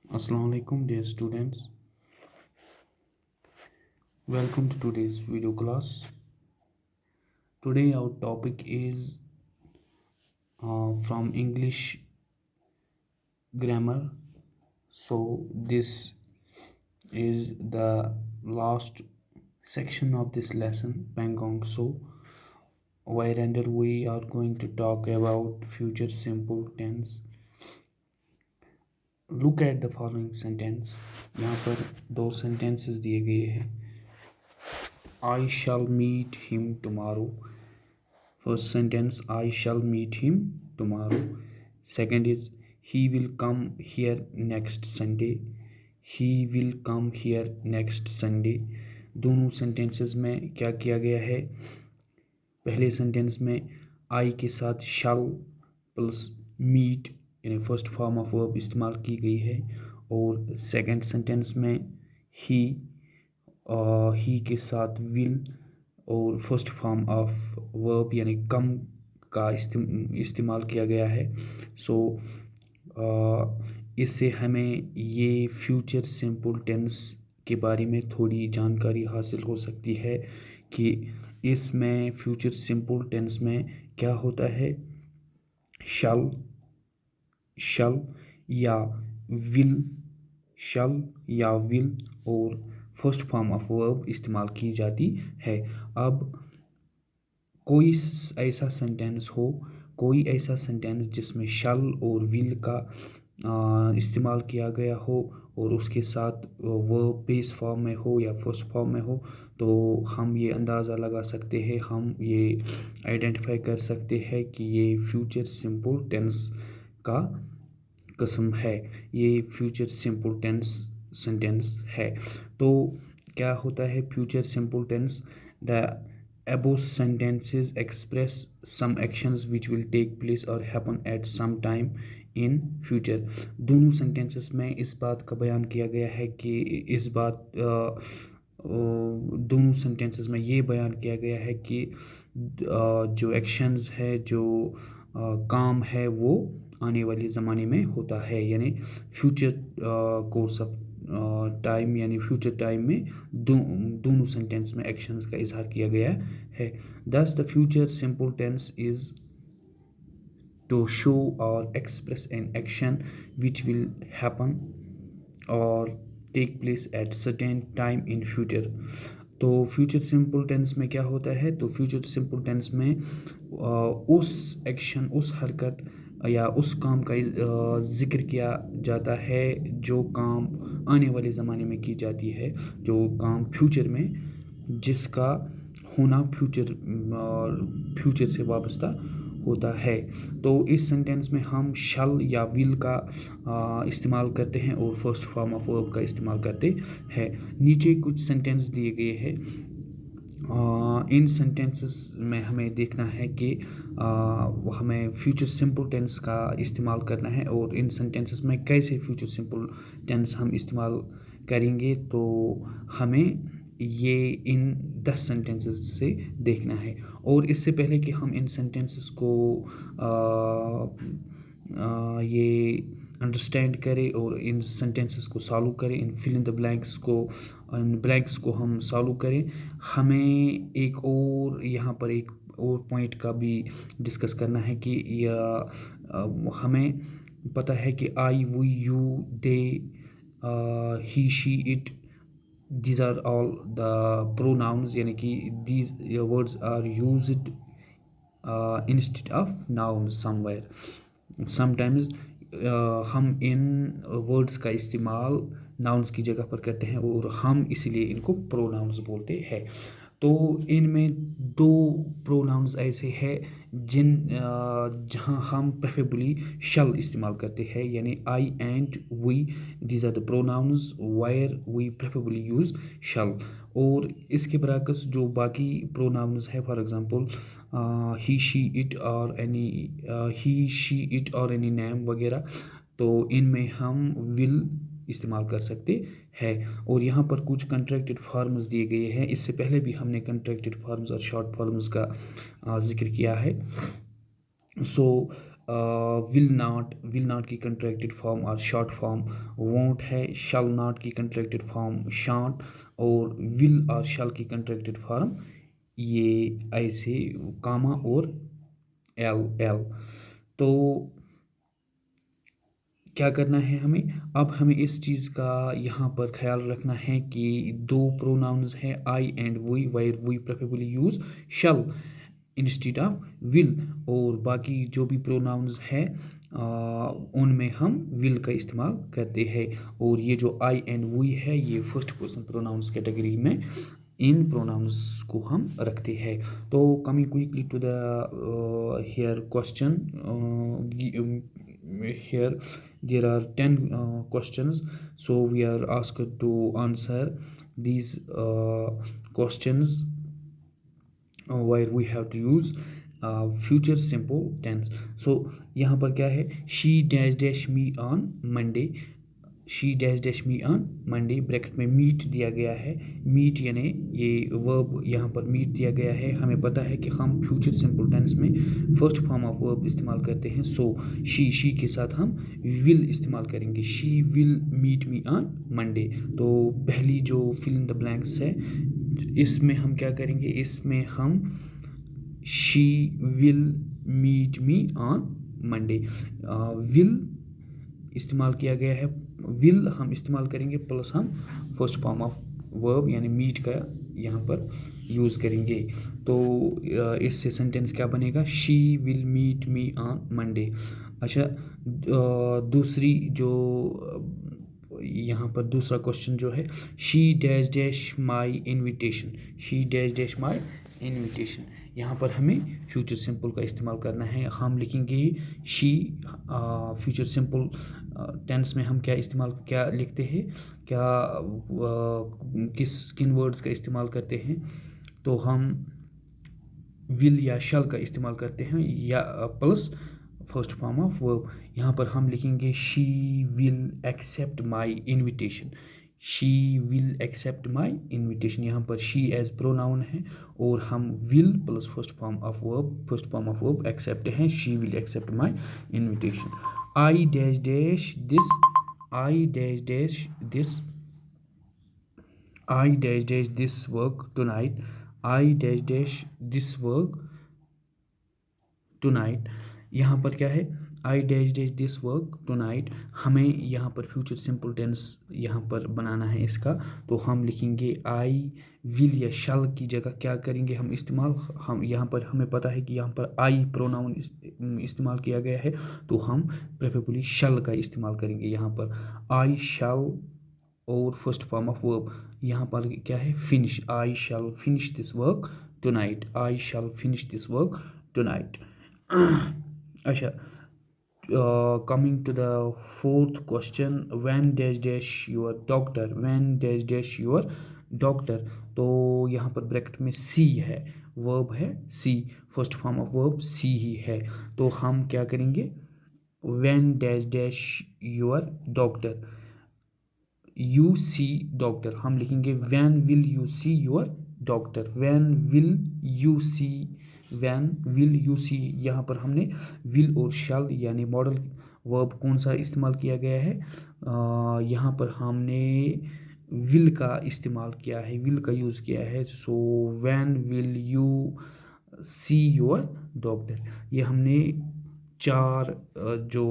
Assalamu alaikum dear students. Welcome to today's video class. Today our topic is from English grammar. So this is the last section of this lesson, Pangong So, whereunder we are going to talk about future simple tense. Look at the following sentence. यहाँ पर दो sentences दिए गए हैं. I shall meet him tomorrow. First sentence, I shall meet him tomorrow. Second is, he will come here next Sunday. He will come here next Sunday. दोनों sentences में क्या किया गया है? पहले sentence में I के साथ shall plus meet यानी फर्स्ट फॉर्म ऑफ वर्ब इस्तेमाल की गई है, और सेकंड सेंटेंस में ही के साथ विल और फर्स्ट फॉर्म ऑफ वर्ब यानी कम का इस्तेमाल किया गया है. सो इससे हमें ये फ्यूचर सिंपल टेंस के बारे में थोड़ी जानकारी हासिल हो सकती है कि इसमें फ्यूचर सिंपल टेंस में क्या होता है. शल या विल और फर्स्ट फॉर्म ऑफ वर्ब इस्तेमाल की जाती है. अब कोई ऐसा सेंटेंस जिसमें शल और विल का इस्तेमाल किया गया हो और उसके साथ वर्ब बेस फॉर्म में हो या फर्स्ट फॉर्म में हो, तो हम ये अंदाज़ा लगा सकते हैं, हम ये आइडेंटिफाई कर सकते हैं कि ये फ्यूचर सिंपल टेंस का किस्म है, ये फ्यूचर सिंपल टेंस सेंटेंस है. तो क्या होता है future simple tense? The above sentences express some actions which will take place or happen at some time in future. दोनों sentences में इस बात का बयान किया गया है कि दोनों sentences में ये बयान किया गया है कि जो actions है, जो काम है, वो आने वाले ज़माने में होता है, यानी फ्यूचर कोर्स ऑफ टाइम यानी फ्यूचर टाइम में दोनों सेंटेंस में एक्शंस का इजहार किया गया है. Thus the future simple tense is to show or express an action which will happen or take place at certain time in future. तो फ्यूचर सिंपल टेंस में क्या होता है? तो फ्यूचर सिंपल टेंस में उस एक्शन, उस हरकत या उस काम का जिक्र किया जाता है जो काम आने वाले ज़माने में की जाती है, जो काम फ्यूचर में जिसका होना फ्यूचर से वाबस्ता होता है. तो इस सेंटेंस में हम शल या विल का इस्तेमाल करते हैं और फर्स्ट फॉर्म ऑफ वर्ब का इस्तेमाल करते हैं. नीचे कुछ सेंटेंस दिए गए हैं. इन सेंटेंसेस में हमें देखना है कि हमें फ्यूचर सिंपल टेंस का इस्तेमाल करना है, और इन सेंटेंसेस में कैसे फ्यूचर सिंपल टेंस हम इस्तेमाल करेंगे, तो हमें ये इन 10 सेंटेंसेस से देखना है. और इससे पहले कि हम इन सेंटेंसेस को ये अंडरस्टैंड करें और इन सेंटेंसेस को सॉल्व करें, इन फिल इन द ब्लैंक्स को हम सॉल्व करें, हमें यहाँ पर एक और पॉइंट का भी डिस्कस करना है कि हमें पता है कि I, we, you, they, he, she, it, these are all the pronouns, यानी कि these words are used instead of nouns somewhere. sometimes हम इन वर्ड्स का इस्तेमाल नाउन्स की जगह पर करते हैं और हम इसीलिए इनको प्रोनाउंस बोलते हैं. तो इनमें दो प्रोनाउंस ऐसे हैं जहां हम प्रेफरेबली शल इस्तेमाल करते हैं, यानी I and we, these are the pronouns where we preferably use shall. और इसके बरअक्स जो बाकी प्रोनाउंस है, for example he, she, it और एनी नेम वगैरह, तो इनमें हम विल इस्तेमाल कर सकते हैं. और यहाँ पर कुछ कंट्रैक्टेड फॉर्म्स दिए गए हैं. इससे पहले भी हमने कंट्रैक्टेड फॉर्म्स और शॉर्ट फॉर्म्स का जिक्र किया है. सो विल नॉट की कंट्रैक्टेड फॉर्म और शॉर्ट फॉर्म वोंट है, शैल नॉट की कंट्रैक्टेड फॉर्म शॉन्ट, और विल और शैल की कंट्रैक्टेड फॉर्म ये ऐसे कामा और एल एल। तो क्या करना है हमें, अब हमें इस चीज़ का यहाँ पर ख्याल रखना है कि दो प्रोनाउंस हैं I and we, where we preferably use shall instead of will, और बाकी जो भी प्रोनाउंस है उनमें हम विल का इस्तेमाल करते हैं। और ये जो आई एंड वी है ये फर्स्ट पर्सन प्रोनाउंस कैटेगरी में इन प्रोनाउंस को हम रखते हैं। तो coming quickly to the here question, here there are 10 questions, so we are asked to answer these questions where we have to use future simple tense। so यहाँ पर क्या है, she dash dash me on Monday, she dash dash me on Monday, bracket में meet दिया गया है। Meet यानी ये वर्ब यहाँ पर मीट दिया गया है। हमें पता है कि हम फ्यूचर सिंपल टेंस में फर्स्ट फॉर्म ऑफ वर्ब इस्तेमाल करते हैं। सो शी के साथ हम विल इस्तेमाल करेंगे, she will meet me on Monday. तो पहली जो फिल इन द ब्लैंक्स है इसमें हम क्या करेंगे, इसमें हम she will meet me on Monday, will इस्तेमाल किया गया है, विल हम इस्तेमाल करेंगे प्लस हम फर्स्ट फॉर्म ऑफ वर्ब यानी मीट का यहाँ पर यूज़ करेंगे। तो इससे सेंटेंस क्या बनेगा, she will meet me on Monday. अच्छा, दूसरी जो यहाँ पर दूसरा क्वेश्चन जो है, she dash dash my invitation, she dash dash my invitation, यहाँ पर हमें फ्यूचर सिंपल का इस्तेमाल करना है। हम लिखेंगे शी, फ्यूचर सिंपल टेंस में हम क्या लिखते हैं, किन वर्ड्स का इस्तेमाल करते हैं, तो हम विल या शल का इस्तेमाल करते हैं या plus first form of verb. यहाँ पर हम लिखेंगे she will accept my invitation, she will accept my invitation. यहाँ पर शी एज प्रोनाउन है और हम will plus first form of verb accept हैं, she will accept my invitation. I dash dash this, I dash dash this, I dash dash this work tonight, I dash dash this work tonight. यहाँ पर क्या है, I dash dash this work tonight, हमें यहाँ पर future simple tense यहाँ पर बनाना है इसका। तो हम लिखेंगे आई विल या शल की जगह क्या करेंगे हम इस्तेमाल, हम यहाँ पर हमें पता है कि यहाँ पर आई प्रोनाउन इस्तेमाल किया गया है, तो हम प्रेफरेबली शल का इस्तेमाल करेंगे। यहाँ पर आई शल और फर्स्ट फॉर्म ऑफ वर्ब, यहाँ पर क्या है, finish, I shall finish this work tonight, I shall finish this work tonight. अच्छा, coming to the fourth question, when dash dash your doctor, when dash dash your doctor, तो यहाँ पर bracket में सी है, वर्ब है सी, फर्स्ट फॉर्म ऑफ वर्ब सी ही है। तो हम क्या करेंगे, when dash dash your doctor, you see doctor, हम लिखेंगे when will you see your doctor, when will you see, when will you see। यहाँ पर हमने will और shall यानी मॉडल वर्ब कौन सा इस्तेमाल किया गया है, यहाँ पर हमने will का इस्तेमाल किया है, will का यूज़ किया है। सो when will you see your doctor, ये हमने चार जो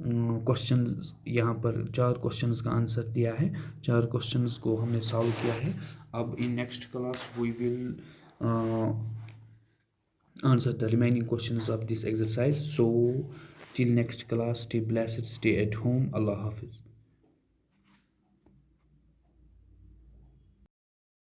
क्वेश्चंस, यहाँ पर चार क्वेश्चंस का आंसर दिया है, चार क्वेश्चंस को हमने सॉल्व किया है। अब in next class we will answer the remaining questions of this exercise. So till next class, stay blessed, stay at home. Allah Hafiz.